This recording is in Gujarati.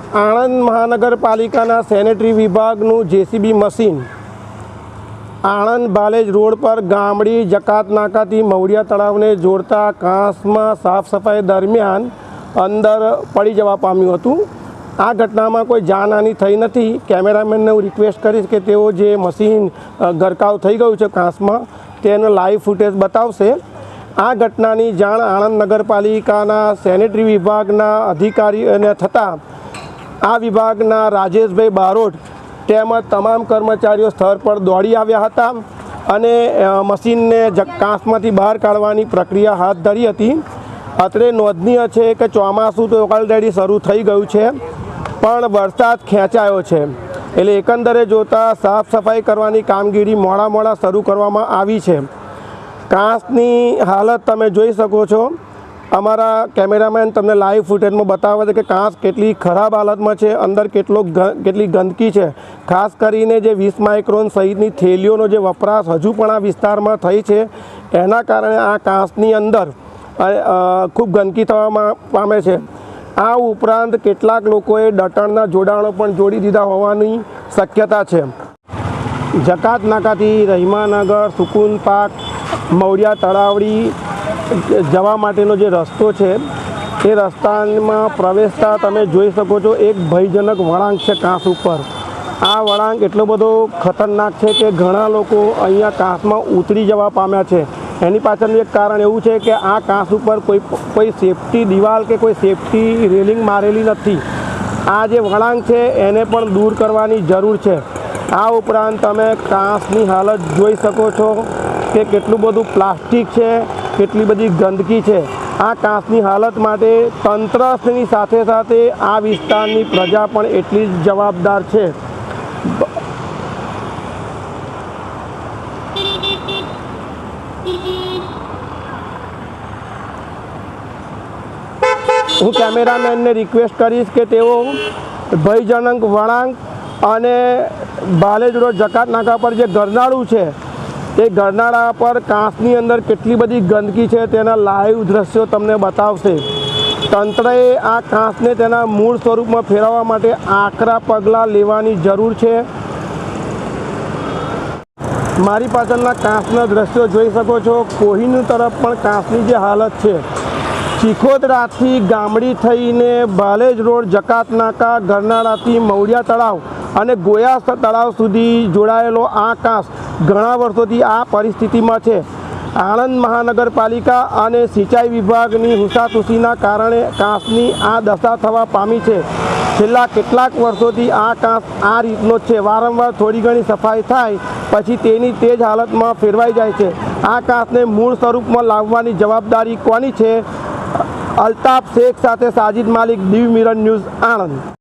આણંદ મહાનગરપાલિકાના સેનેટરી વિભાગનું જેસીબી મશીન આણંદ બાલેજ રોડ પર ગામડી જકાત નાકાથી મવડિયા તળાવને જોડતા કાંસમાં સાફ સફાઈ દરમિયાન અંદર પડી જવા પામ્યું હતું। આ ઘટનામાં કોઈ જાનહાનિ થઈ નથી। કેમેરામેનને હું રિક્વેસ્ટ કરીશ કે તેઓ જે મશીન ગરકાવ થઈ ગયું છે કાંસમાં તેનો લાઈવ ફૂટેજ બતાવશે। આ ઘટનાની જાણ આણંદ નગરપાલિકાના સેનેટરી વિભાગના અધિકારીઓને થતાં આ વિભાગના રાજેશભાઈ બારોટ તેમજ તમામ કર્મચારીઓ સ્થળ પર દોડી આવ્યા હતા અને મશીનને કાંસમાંથી બહાર કાઢવાની પ્રક્રિયા હાથ ધરી હતી। અત્રે નોંધનીય છે કે ચોમાસું તો ઓલરેડી શરૂ થઈ ગયું છે પણ વરસાદ ખેંચાયો છે, એટલે એકંદરે જોતાં સાફ સફાઈ કરવાની કામગીરી મોડા શરૂ કરવામાં આવી છે। કાંસની હાલત તમે જોઈ શકો છો। અમારા કેમેરામેન તમને લાઈવ ફૂટેજમાં બતાવે છે કે કાંસ કેટલી ખરાબ હાલતમાં છે, અંદર કેટલી ગંદકી છે। ખાસ કરીને જે 20 માઇક્રોન સહિતની થેલીઓનો જે વપરાશ હજુ પણ આ વિસ્તારમાં થઈ છે એના કારણે આ કાંસની અંદર ખૂબ ગંદકી થવામાં પામે છે। આ ઉપરાંત કેટલાક લોકોએ દટાણના જોડાણો પણ જોડી દીધા હોવાની શક્યતા છે। જકાત નાકાથી રહીમાનગર, સુકૂન પાર્ક, મવડિયા તળાવડી જવા માટેનો જે રસ્તો છે એ રસ્તામાં પ્રવેશતા તમે જોઈ શકો છો એક ભયજનક વળાંક છે કાંસ ઉપર। આ વળાંક એટલો બધો ખતરનાક છે કે ઘણા લોકો અહીંયા કાંસમાં ઉતરી જવા પામ્યા છે। એની પાછળનું એક કારણ એવું છે કે આ કાંસ ઉપર કોઈ સેફટી દિવાલ કે કોઈ સેફટી રેલિંગ મારેલી નથી। આ જે વળાંક છે એને પણ દૂર કરવાની જરૂર છે। આ ઉપરાંત તમે કાંસની હાલત જોઈ શકો છો કે કેટલું બધું પ્લાસ્ટિક છે, કેટલી બધી ગંદકી છે। આ કાંસની હાલત માટે તંત્રની સાથે સાથે આ વિસ્તારની પ્રજા પણ એટલી જ જવાબદાર છે। હું કેમેરામેનને રિક્વેસ્ટ કરીશ કે તેઓ ભયજનક વળાંક અને બાલેજ રોડ જકાત નાકા પર જે ગરનાળું છે એ ગરનાળા પર કાંસની અંદર કેટલી બધી ગંદકી છે તેના લાઈવ દ્રશ્યો તમને બતાવશે। તંત્રએ આ કાંસને તેના મૂળ સ્વરૂપમાં ફેરવવા માટે આકરા પગલાં લેવાની જરૂર છે। મારી પાછળના કાંસના દ્રશ્યો જોઈ શકો છો। કોહિનૂર તરફ પણ કાંસની જે હાલત છે, ચીખોદરાથી ગામડી થઈને બાલેજ રોડ, જકાત નાકા, ગરનાળાથી મવડિયા તળાવ અને ગોયા તળાવ સુધી જોડાયેલો આ કાંસ ઘણા વર્ષોથી આ પરિસ્થિતિમાં છે। આણંદ મહાનગરપાલિકા અને સિંચાઈ વિભાગની હુસાતુસીના કારણે કાંસની આ દશા થવા પામી છે। છેલ્લા કેટલાક વર્ષોથી આ કાંસ આ રીતનો જ છે। વારંવાર થોડી ઘણી સફાઈ થાય પછી તેની તે જ હાલતમાં ફેરવાઈ જાય છે। આ કાંસને મૂળ સ્વરૂપમાં લાવવાની જવાબદારી કોની છે? અલ્તાફ શેખ સાથે સાજિદ માલિક, દીવ મિરર ન્યૂઝ, આણંદ।